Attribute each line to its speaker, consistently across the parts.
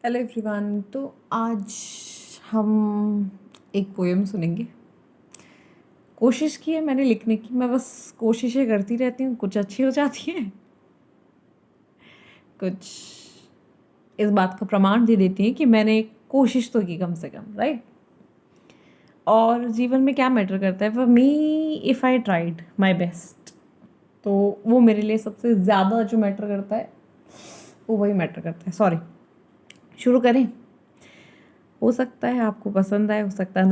Speaker 1: Hello everyone. तो आज हम एक पोएम सुनेंगे। कोशिश की है मैंने लिखने की, मैं बस कोशिशें करती रहती हूँ, कुछ अच्छी हो जाती हैं, कुछ इस बात का प्रमाण दे देती हैं कि मैंने कोशिश तो की कम से कम, राइट। और जीवन में क्या मैटर करता है, for me if I tried my best, तो वो मेरे लिए सबसे ज़्यादा जो मैटर करता है वो वही मैटर करता है। सॉरी, शुरू करें। हो सकता है आपको पसंद आए, हो सकता है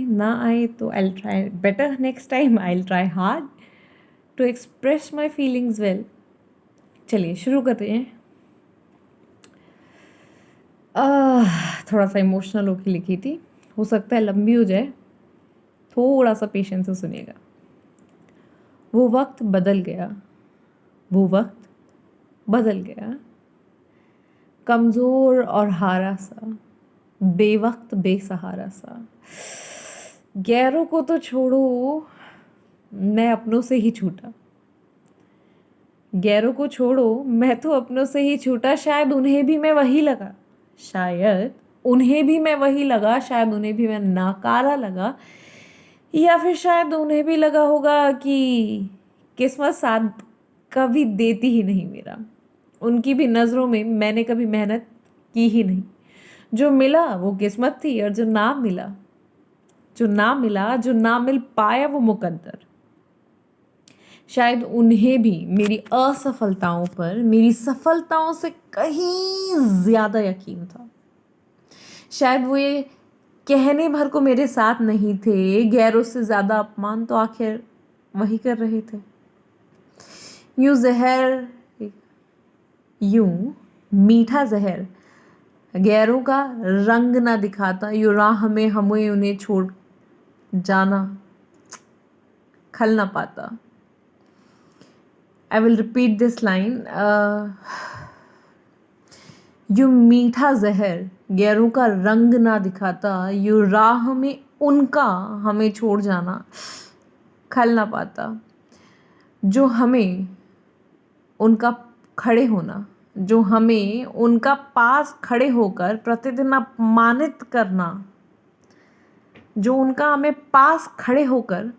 Speaker 1: ना आए, तो I try better next time. I try hard to express my feelings well. चलिए शुरू करते हैं। थोड़ा सा इमोशनल होकर लिखी थी, हो सकता है लंबी हो जाए, थोड़ा सा पेशेंस से सुनिएगा। वो वक्त बदल गया, वो वक्त बदल गया, कमज़ोर और हारा सा, बेवक्त बेसहारा सा। गैरों को तो छोड़ो, मैं अपनों से ही छूटा। गैरों को छोड़ो, मैं तो अपनों से ही छूटा। शायद उन्हें भी मैं वही लगा, शायद उन्हें भी मैं वही लगा, शायद उन्हें भी मैं नाकारा लगा, या फिर शायद उन्हें भी लगा होगा कि किस्मत साथ कभी देती ही नहीं मेरा। उनकी भी नज़रों में मैंने कभी मेहनत की ही नहीं। जो मिला वो किस्मत थी, और जो ना मिल पाया वो मुकद्दर। शायद उन्हें भी मेरी असफलताओं पर मेरी सफलताओं से कहीं ज़्यादा यकीन था। शायद वो ये कहने भर को मेरे साथ नहीं थे, गैरों से ज़्यादा अपमान तो आखिर वही कर रहे थे। यूं जहर, यूं मीठा जहर गैरों का रंग ना दिखाता, यूं राह में हमें उन्हें छोड़ जाना खल ना पाता। I will repeat this line. यूं मीठा जहर गैरों का रंग ना दिखाता, यूं राह में उनका हमें छोड़ जाना खल ना पाता। जो हमें उनका खड़े होना, जो हमें उनका पास खड़े होकर प्रतिदिन अपमानित करना, जो उनका हमें पास खड़े होकर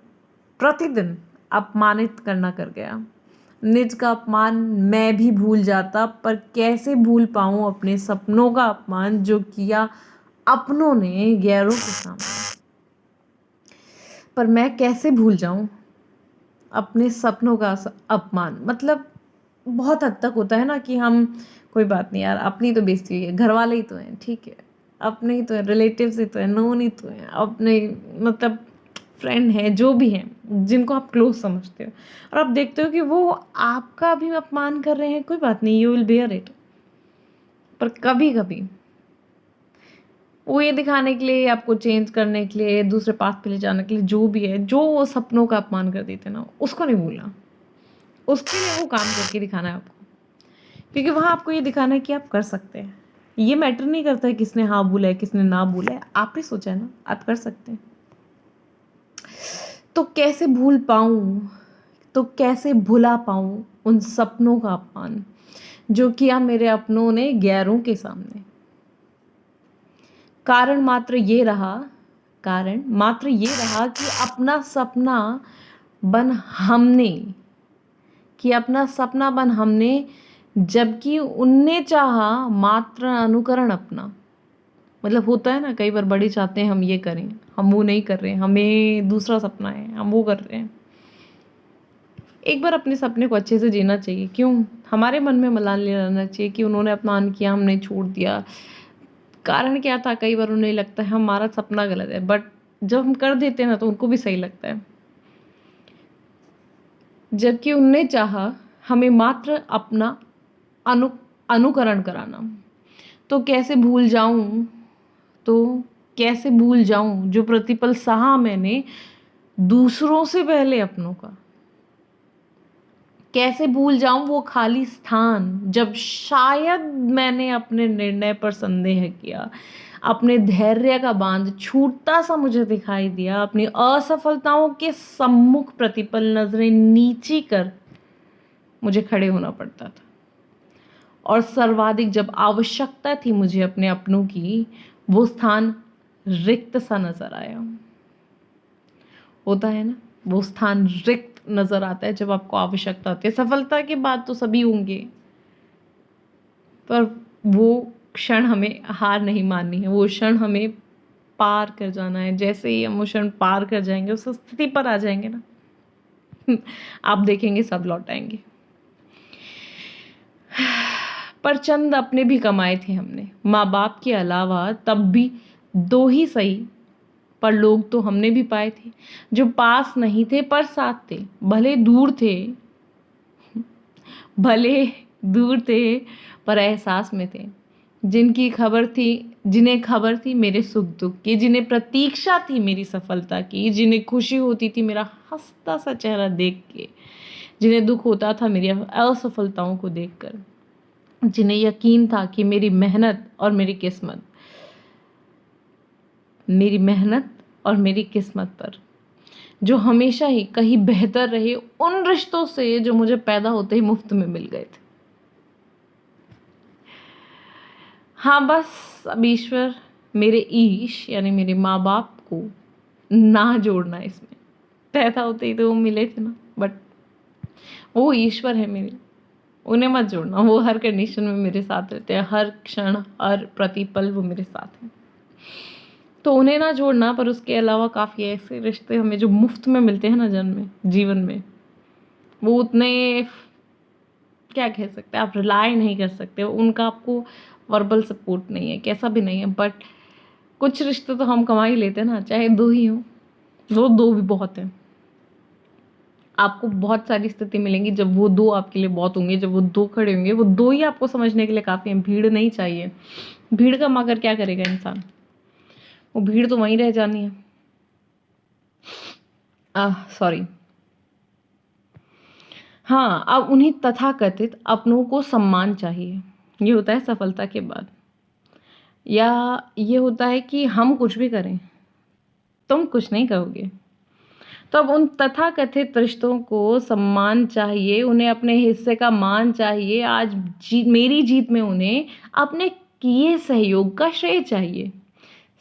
Speaker 1: प्रतिदिन अपमानित करना कर गया। निज का अपमान मैं भी भूल जाता, पर कैसे भूल पाऊं अपने सपनों का अपमान जो किया अपनों ने गैरों के सामने। पर मैं कैसे भूल जाऊं अपने सपनों का अपमान। मतलब बहुत हद तक होता है ना कि हम, कोई बात नहीं यार, अपनी तो बेइज्जती हुई है, घर वाले ही तो हैं, ठीक है, अपने ही तो है, रिलेटिव्स ही तो है, नोन ही तो है, अपने मतलब फ्रेंड है, जो भी हैं जिनको आप क्लोज समझते हो, और आप देखते हो कि वो आपका भी अपमान कर रहे हैं, कोई बात नहीं, यू विल बेयर इट। पर कभी कभी वो ये दिखाने के लिए, आपको चेंज करने के लिए, दूसरे पाथ पे ले जाने के लिए, जो भी है, जो वो सपनों का अपमान कर देते ना, उसको नहीं भूलना। उसके लिए वो काम करके दिखाना है आपको, क्योंकि वहाँ आपको ये दिखाना है कि आप कर सकते हैं। ये मैटर नहीं करता है किसने हाँ बोला है किसने ना बोला है, आपने सोचा है ना, आप कर सकते हैं। तो कैसे भूल पाऊँ, तो कैसे भुला पाऊँ उन सपनों का अपमान जो किया मेरे अपनों ने गैरों के सामने। कारण मात्र ये रहा, कारण मात्र ये रहा कि अपना सपना बन हमने, कि अपना सपना बन हमने, जबकि उनने चाहा मात्र अनुकरण अपना। मतलब होता है ना, कई बार बड़े चाहते हैं हम ये करें, हम वो नहीं कर रहे हैं, हमें दूसरा सपना है, हम वो कर रहे हैं। एक बार अपने सपने को अच्छे से जीना चाहिए। क्यों हमारे मन में मलाल नहीं रहना चाहिए कि उन्होंने अपमान किया, हमने छोड़ दिया। कारण क्या था, कई बार उन्हें लगता है हमारा सपना गलत है, बट जब हम कर देते हैं ना तो उनको भी सही लगता है। जबकि उनने चाहा हमें मात्र अपना अनुकरण कराना। तो कैसे भूल जाऊं, तो कैसे भूल जाऊं जो प्रतिपल सहा मैंने दूसरों से पहले अपनों का। कैसे भूल जाऊं वो खाली स्थान जब शायद मैंने अपने निर्णय पर संदेह किया, अपने धैर्य का बांध छूटता सा मुझे दिखाई दिया, अपनी असफलताओं के सम्मुख प्रतिपल नजरें नीची कर मुझे खड़े होना पड़ता था। और सर्वाधिक जब आवश्यकता थी मुझे अपने अपनों की, वो स्थान रिक्त सा नजर आया। होता है ना, वो स्थान रिक्त नजर आता है जब आपको आवश्यकता होती है। सफलता के बाद तो सभी होंगे, पर वो क्षण हमें हार नहीं माननी है, वो क्षण हमें पार कर जाना है। जैसे ही हम वो क्षण पार कर जाएंगे, उस स्थिति पर आ जाएंगे ना, आप देखेंगे सब लौट आएंगे। पर चंद अपने भी कमाए थे हमने, माँ बाप के अलावा, तब भी दो ही सही, पर लोग तो हमने भी पाए थे जो पास नहीं थे पर साथ थे। भले दूर थे, भले दूर थे पर एहसास में थे। जिन्हें खबर थी मेरे सुख दुख की, जिन्हें प्रतीक्षा थी मेरी सफलता की, जिन्हें खुशी होती थी मेरा हंसता सा चेहरा देख के, जिन्हें दुख होता था मेरी असफलताओं को देखकर, जिन्हें यकीन था कि मेरी मेहनत और मेरी किस्मत पर, जो हमेशा ही कहीं बेहतर रहे उन रिश्तों से जो मुझे पैदा होते ही मुफ्त में मिल गए थे। हाँ, बस अब ईश्वर मेरे ईश यानी मेरे माँ बाप को ना जोड़ना इसमें। पैदा होते ही तो वो मिले थे ना, बट वो ईश्वर है मेरे, उन्हें मत जोड़ना। वो हर कंडीशन में मेरे साथ रहते हैं, हर क्षण हर प्रतिपल वो मेरे साथ हैं, तो उन्हें ना जोड़ना। पर उसके अलावा काफ़ी ऐसे रिश्ते हमें जो मुफ्त में मिलते हैं ना जन्म में, जीवन में, वो उतने क्या कह सकते हैं, आप रिलाय नहीं कर सकते, उनका आपको वर्बल सपोर्ट नहीं है, कैसा भी नहीं है। बट कुछ रिश्ते तो हम कमा ही लेते हैं ना, चाहे दो ही हों, वो दो भी बहुत हैं। आपको बहुत सारी स्थिति मिलेंगी जब वो दो आपके लिए बहुत होंगे, जब वो दो खड़े होंगे, वो दो ही आपको समझने के लिए काफ़ी हैं। भीड़ नहीं चाहिए, भीड़ का मगर क्या करेगा इंसान, वो भीड़ तो वहीं रह जानी है। सॉरी। हाँ, अब उन्हीं तथाकथित अपनों को सम्मान चाहिए, ये होता है सफलता के बाद। या ये होता है कि हम कुछ भी करें, तुम कुछ नहीं करोगे, तो अब उन तथाकथित रिश्तों को सम्मान चाहिए, उन्हें अपने हिस्से का मान चाहिए। आज मेरी जीत में उन्हें अपने किए सहयोग का श्रेय चाहिए।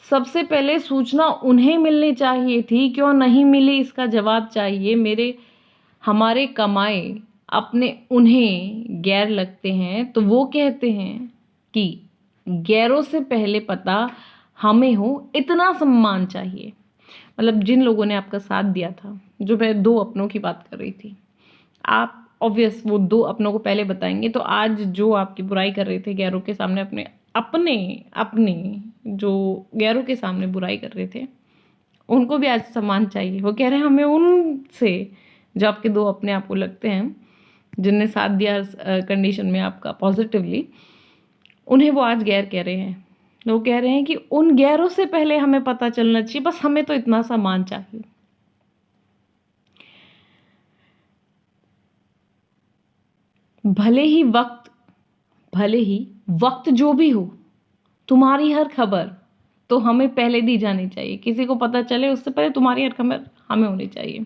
Speaker 1: सबसे पहले सूचना उन्हें मिलनी चाहिए थी, क्यों नहीं मिली इसका जवाब चाहिए। हमारे कमाए अपने उन्हें गैर लगते हैं, तो वो कहते हैं कि गैरों से पहले पता हमें हो, इतना सम्मान चाहिए। मतलब जिन लोगों ने आपका साथ दिया था, जो मैं दो अपनों की बात कर रही थी, आप ऑब्वियस वो दो अपनों को पहले बताएंगे, तो आज जो आपकी बुराई कर रहे थे गैरों के सामने, अपने अपने अपने जो गैरों के सामने बुराई कर रहे थे, उनको भी आज सम्मान चाहिए। वो कह रहे हैं हमें उनसे, जो आपके दो अपने आपको लगते हैं, जिनने साथ दिया कंडीशन में आपका पॉजिटिवली, उन्हें वो आज गैर कह रहे हैं। वो कह रहे हैं कि उन गैरों से पहले हमें पता चलना चाहिए, बस हमें तो इतना सम्मान चाहिए। भले ही वक्त जो भी हो, तुम्हारी हर खबर तो हमें पहले दी जानी चाहिए। किसी को पता चले उससे पहले तुम्हारी हर खबर हमें होनी चाहिए।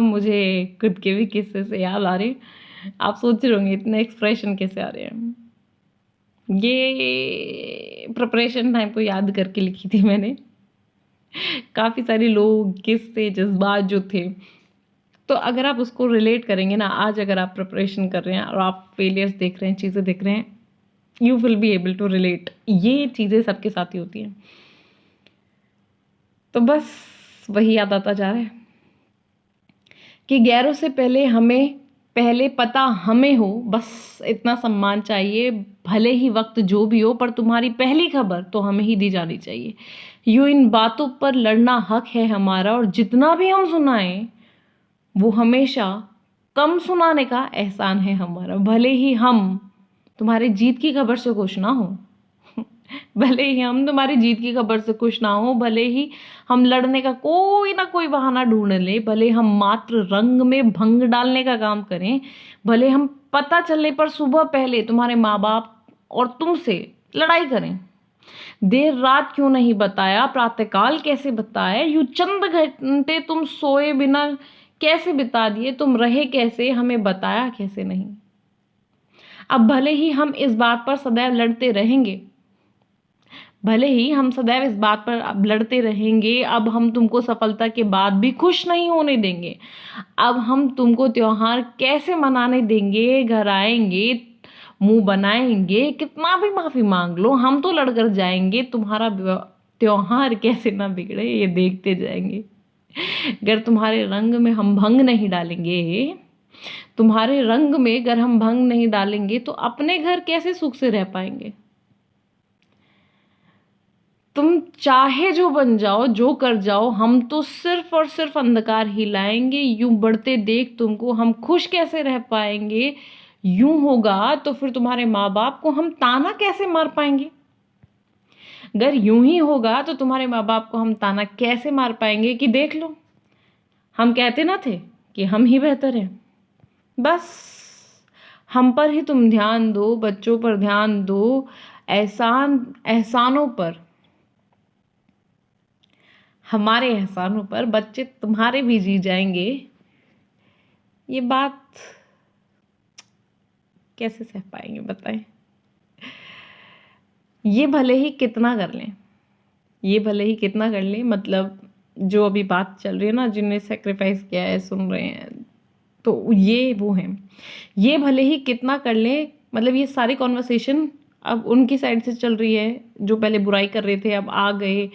Speaker 1: मुझे खुद के भी किस्से से याद आ रहे। आप सोच रहे होंगे इतने एक्सप्रेशन कैसे आ रहे हैं। ये प्रिपरेशन टाइम को याद करके लिखी थी मैंने। काफ़ी सारे लोग, किस्से, जज्बात जो थे, तो अगर आप उसको रिलेट करेंगे ना, आज अगर आप प्रिपरेशन कर रहे हैं और आप फेलियर्स देख रहे हैं, चीज़ें देख रहे हैं, you will be able to relate. ये चीज़ें सबके साथ ही होती हैं। तो बस वही याद आता जा रहा है कि गैरों से पहले पता हमें हो, बस इतना सम्मान चाहिए। भले ही वक्त जो भी हो, पर तुम्हारी पहली खबर तो हमें ही दी जानी चाहिए। यूं इन बातों पर लड़ना हक है हमारा, और जितना भी हम सुनाएं वो हमेशा कम सुनाने का एहसान है हमारा। भले ही हम तुम्हारी जीत की खबर से खुश ना हो, भले ही हम तुम्हारी जीत की खबर से खुश ना हो, भले ही हम लड़ने का कोई ना कोई बहाना ढूंढ ले, भले हम मात्र रंग में भंग डालने का काम करें, भले हम पता चलने पर सुबह पहले तुम्हारे माँ बाप और तुमसे लड़ाई करें, देर रात क्यों नहीं बताया, प्रातःकाल कैसे बताया, यूं चंद घंटे तुम सोए बिना कैसे बिता दिए, तुम रहे कैसे, हमें बताया कैसे नहीं। अब भले ही हम इस बात पर सदैव लड़ते रहेंगे, भले ही हम सदैव इस बात पर अब लड़ते रहेंगे, अब हम तुमको सफलता के बाद भी खुश नहीं होने देंगे। अब हम तुमको त्योहार कैसे मनाने देंगे, घर आएंगे, मुंह बनाएंगे, कितना भी माफी मांग लो, हम तो लड़कर जाएंगे, तुम्हारा त्योहार कैसे ना बिगड़े ये देखते जाएंगे। अगर तुम्हारे रंग में हम भंग नहीं डालेंगे, तुम्हारे रंग में अगर हम भंग नहीं डालेंगे तो अपने घर कैसे सुख से रह पाएंगे। तुम चाहे जो बन जाओ, जो कर जाओ, हम तो सिर्फ और सिर्फ अंधकार ही लाएंगे। यूं बढ़ते देख तुमको हम खुश कैसे रह पाएंगे। यूं होगा तो फिर तुम्हारे माँ बाप को हम ताना कैसे मार पाएंगे। अगर यूं ही होगा तो तुम्हारे माँ बाप को हम ताना कैसे मार पाएंगे कि देख लो, हम कहते ना थे कि हम ही बेहतर हैं। बस हम पर ही तुम ध्यान दो, बच्चों पर ध्यान दो, एहसानों पर, हमारे एहसानों पर बच्चे तुम्हारे भी जी जाएंगे। ये बात कैसे सह पाएंगे बताएं। ये भले ही कितना कर लें, ये भले ही कितना कर लें, मतलब जो अभी बात चल रही है ना, जिन्हें सेक्रीफाइस किया है सुन रहे हैं, तो ये वो हैं। ये भले ही कितना कर लें, मतलब ये सारी कॉन्वर्सेशन अब उनकी साइड से चल रही है, जो पहले बुराई कर रहे थे अब आ गए।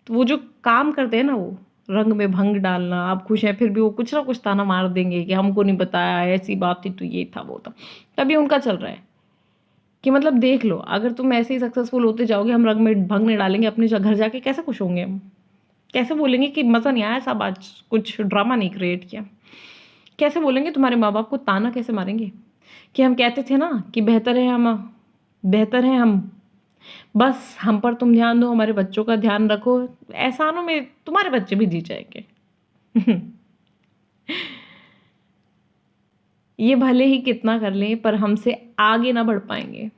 Speaker 1: तो वो जो काम करते हैं ना, वो रंग में भंग डालना, आप खुश हैं फिर भी वो कुछ ना कुछ ताना मार देंगे कि हमको नहीं बताया, ऐसी बात थी तो ये था वो था। तभी उनका चल रहा है कि मतलब देख लो, अगर तुम ऐसे ही सक्सेसफुल होते जाओगे, हम रंग में भंग नहीं डालेंगे, अपने घर जाके कैसे खुश होंगे हम। कैसे बोलेंगे कि मज़ा नहीं आया, सब आज कुछ ड्रामा नहीं क्रिएट किया। कैसे बोलेंगे, तुम्हारे माँ बाप को ताना कैसे मारेंगे कि हम कहते थे ना कि बेहतर है हम, बेहतर है हम, बस हम पर तुम ध्यान दो, हमारे बच्चों का ध्यान रखो, एहसानों में तुम्हारे बच्चे भी जी जाएंगे। ये भले ही कितना कर लें पर हमसे आगे ना बढ़ पाएंगे।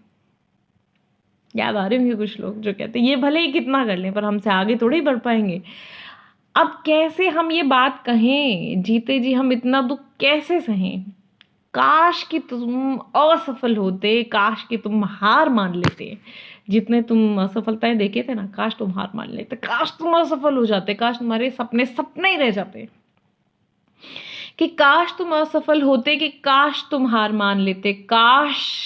Speaker 1: याद आ रहे होंगे कुछ लोग जो कहते हैं ये भले ही कितना कर लें पर हमसे आगे थोड़े ही बढ़ पाएंगे। अब कैसे हम ये बात कहें, जीते जी हम इतना दुख कैसे सहें। काश कि तुम असफल होते, काश कि तुम हार मान लेते। जितने तुम असफलताएं देखे थे ना, काश तुम हार मान लेते, काश तुम असफल हो जाते, काश तुम्हारे सपने सपने ही रह जाते। कि काश तुम असफल होते, कि काश तुम हार मान लेते, काश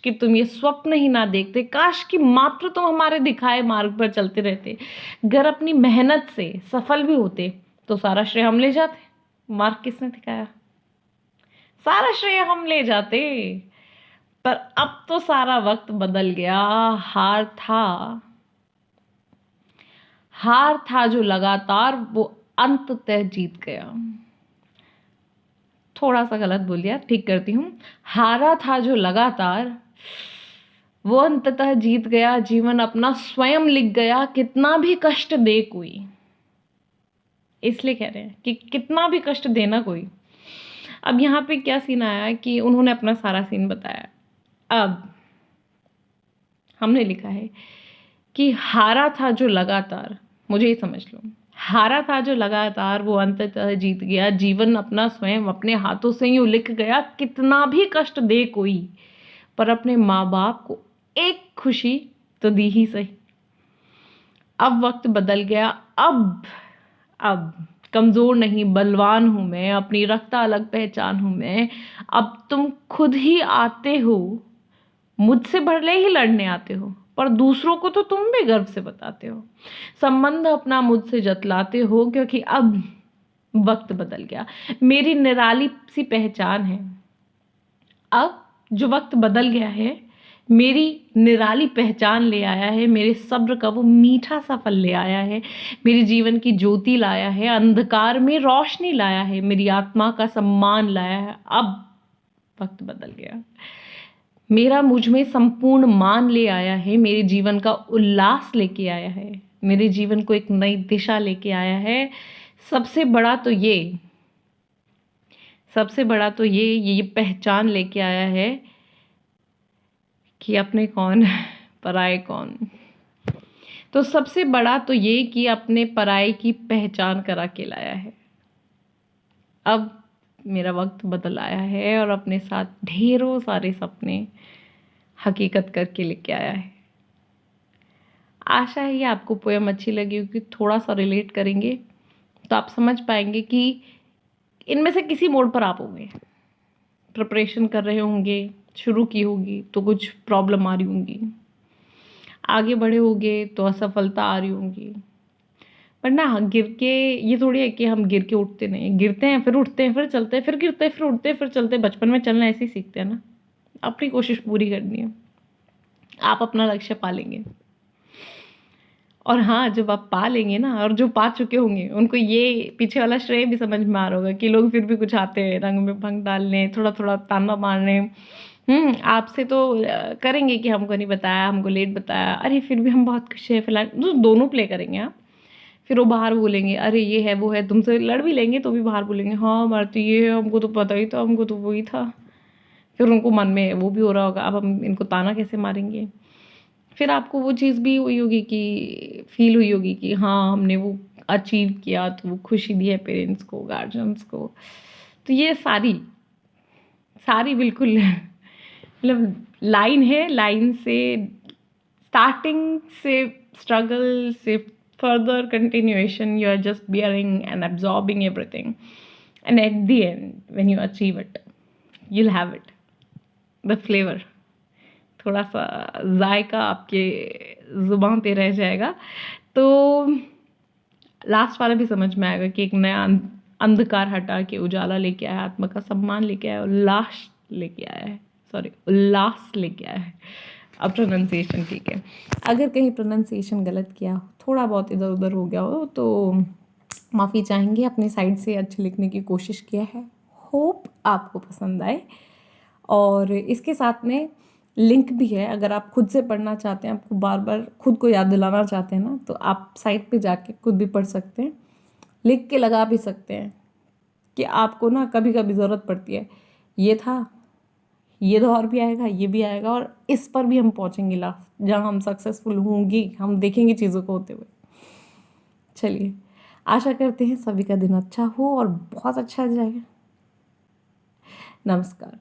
Speaker 1: कि तुम ये स्वप्न ही ना देखते, काश कि मात्र तुम हमारे दिखाए मार्ग पर चलते रहते। अगर अपनी मेहनत से सफल भी होते तो सारा श्रेय हम ले जाते, मार्ग किसने दिखाया, सारा श्रेय हम ले जाते। पर अब तो सारा वक्त बदल गया। हार था जो लगातार, वो अंततः जीत गया। थोड़ा सा गलत बोल दिया, ठीक करती हूँ। हारा था जो लगातार, वो अंततः जीत गया। जीवन अपना स्वयं लिख गया, कितना भी कष्ट दे कोई, इसलिए कह रहे हैं कि कितना भी कष्ट देना कोई। अब यहाँ पे क्या सीन आया कि उन्होंने अपना सारा सीन बताया। अब हमने लिखा है कि हारा था जो लगातार, मुझे ये समझ लो, हारा था जो लगातार, वो अंततः जीत गया। जीवन अपना स्वयं अपने हाथों से यूं लिख गया, कितना भी कष्ट दे कोई, पर अपने माँ बाप को एक खुशी तो दी ही सही। अब वक्त बदल गया। अब कमज़ोर नहीं बलवान हूँ मैं, अपनी रखता अलग पहचान हूँ मैं। अब तुम खुद ही आते हो, मुझसे भले ही लड़ने आते हो, पर दूसरों को तो तुम भी गर्व से बताते हो। संबंध अपना मुझसे जतलाते हो, क्योंकि अब वक्त बदल गया। मेरी निराली सी पहचान है। अब जो वक्त बदल गया है, मेरी निराली पहचान ले आया है, मेरे सब्र का वो मीठा सा फल ले आया है, मेरे जीवन की ज्योति लाया है, अंधकार में रोशनी लाया है, मेरी आत्मा का सम्मान लाया है। अब वक्त बदल गया। मेरा मुझ में संपूर्ण मान ले आया है, मेरे जीवन का उल्लास लेके आया है, मेरे जीवन को एक नई दिशा लेके आया है। सबसे बड़ा तो ये पहचान लेके आया है कि अपने कौन पराए कौन। तो सबसे बड़ा तो ये कि अपने पराए की पहचान करा के लाया है। अब मेरा वक्त बदल आया है और अपने साथ ढेरों सारे सपने हकीकत करके लेके आया है। आशा है ये आपको पोयम अच्छी लगी होगी, थोड़ा सा रिलेट करेंगे तो आप समझ पाएंगे कि इनमें से किसी मोड़ पर आप होंगे, प्रिपरेशन कर रहे होंगे, शुरू की होगी तो कुछ प्रॉब्लम आ रही होंगी, आगे बढ़े होंगे तो असफलता आ रही होंगी। पर ना गिर के, ये थोड़ी है कि हम गिर के उठते नहीं, गिरते हैं फिर उठते हैं फिर चलते हैं फिर गिरते हैं फिर उठते हैं फिर चलते हैं। बचपन में चलना ऐसे ही सीखते हैं ना। अपनी कोशिश पूरी करनी है, आप अपना लक्ष्य पा लेंगे। और हाँ, जब आप पा लेंगे ना, और जो पा चुके होंगे उनको ये पीछे वाला श्रेय भी समझ में आ रहा होगा कि लोग फिर भी कुछ आते हैं रंग में भंग डालने, थोड़ा थोड़ा ताना मारने। आपसे तो करेंगे कि हमको नहीं बताया, हमको लेट बताया, अरे फिर भी हम बहुत खुश हैं फिलहाल, दोनों प्ले करेंगे आप। फिर वो बाहर बोलेंगे अरे ये है वो है, तुमसे लड़ भी लेंगे तो भी बाहर बोलेंगे हाँ हमारा तो ये है, हमको तो पता ही था, हमको तो वही था। फिर उनको मन में वो भी हो रहा होगा अब हम इनको ताना कैसे मारेंगे। फिर आपको वो चीज़ भी हुई होगी कि फील हुई होगी कि हाँ हमने वो अचीव किया, तो वो खुशी दी है पेरेंट्स को, गार्जियंस को। तो ये सारी सारी बिल्कुल मतलब लाइन है, लाइन से स्टार्टिंग से स्ट्रगल से further continuation, you are just bearing and absorbing everything, and at the end when you achieve it you'll have it, the flavor, थोड़ा सा जायका आपके ज़ुबान पे रह जाएगा। तो लास्ट वाला भी समझ में आएगा कि एक नया अंधकार हटा के उजाला लेके आया, आत्मा का सम्मान लेके आया, उल्लास लेके आया है, सॉरी उल्लास लेके आया है। अब प्रोनाउंसिएशन ठीक है, अगर कहीं प्रोनाउंसिएशन गलत किया, थोड़ा बहुत इधर उधर हो गया हो तो माफ़ी चाहेंगे, अपनी साइड से अच्छे लिखने की कोशिश किया है। होप आपको पसंद आए। और इसके साथ में लिंक भी है, अगर आप खुद से पढ़ना चाहते हैं, आपको बार बार खुद को याद दिलाना चाहते हैं ना, तो आप साइट पे जाके खुद भी पढ़ सकते हैं, लिख के लगा भी सकते हैं कि आपको ना कभी कभी ज़रूरत पड़ती है, ये था, ये दौर भी आएगा, ये भी आएगा, और इस पर भी हम पहुँचेंगे लास्ट, जहाँ हम सक्सेसफुल होंगी, हम देखेंगे चीज़ों को होते हुए। चलिए, आशा करते हैं सभी का दिन अच्छा हो और बहुत अच्छा जाए। नमस्कार।